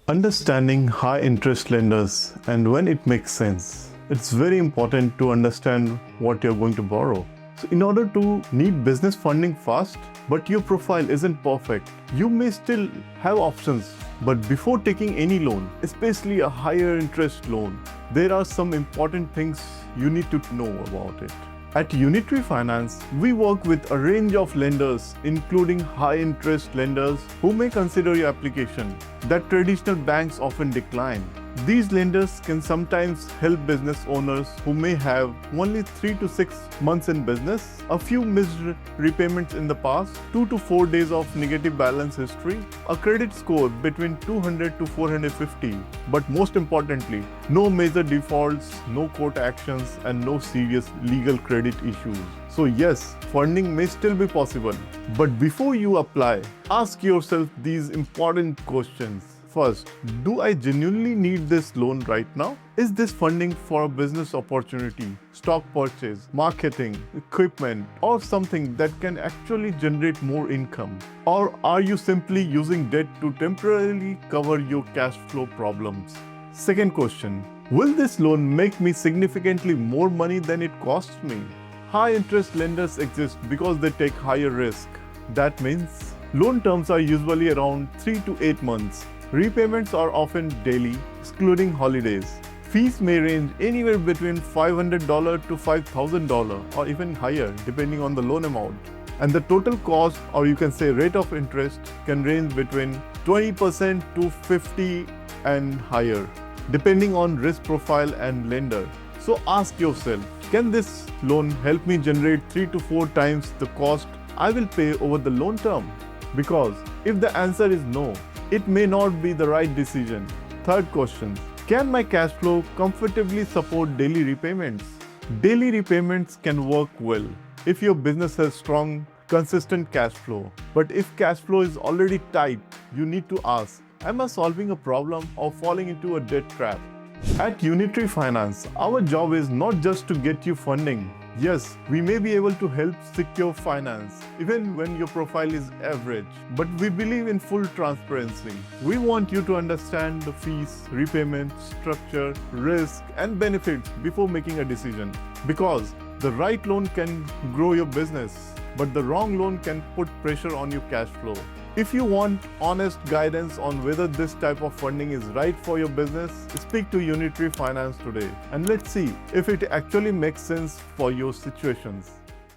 Understanding high interest lenders and when it makes sense. It's very important to understand what you're going to borrow. So in order to need business funding fast, but your profile isn't perfect, you may still have options. But before taking any loan, especially a higher interest loan, there are some important things you need to know about it. At Unitree Finance, we work with a range of lenders, including high-interest lenders who may consider your application that traditional banks often decline. These lenders can sometimes help business owners who may have only 3 to 6 months in business, a few missed repayments in the past, 2 to 4 days of negative balance history, a credit score between 200 to 450, but most importantly, no major defaults, no court actions, and no serious legal credit issues. So yes, funding may still be possible, but before you apply, ask yourself these important questions. First, do I genuinely need this loan right now? Is this funding for a business opportunity, stock purchase, marketing, equipment, or something that can actually generate more income? Or are you simply using debt to temporarily cover your cash flow problems? Second question, will this loan make me significantly more money than it costs me? High interest lenders exist because they take higher risk. That means loan terms are usually around 3 to 8 months. Repayments are often daily, excluding holidays. Fees may range anywhere between $500 to $5,000 or even higher depending on the loan amount. And the total cost, or you can say rate of interest, can range between 20% to 50% and higher depending on risk profile and lender. So ask yourself, can this loan help me generate 3 to 4 times the cost I will pay over the loan term? Because if the answer is no, it may not be the right decision. Third question, can my cash flow comfortably support daily repayments? Daily repayments can work well if your business has strong, consistent cash flow. But if cash flow is already tight, you need to ask, am I solving a problem or falling into a debt trap? At Unitree Finance, our job is not just to get you funding. Yes, we may be able to help secure finance, even when your profile is average. But we believe in full transparency. We want you to understand the fees, repayment, structure, risk, and benefits before making a decision. Because the right loan can grow your business, but the wrong loan can put pressure on your cash flow. If you want honest guidance on whether this type of funding is right for your business, speak to Unitree Finance today and let's see if it actually makes sense for your situations.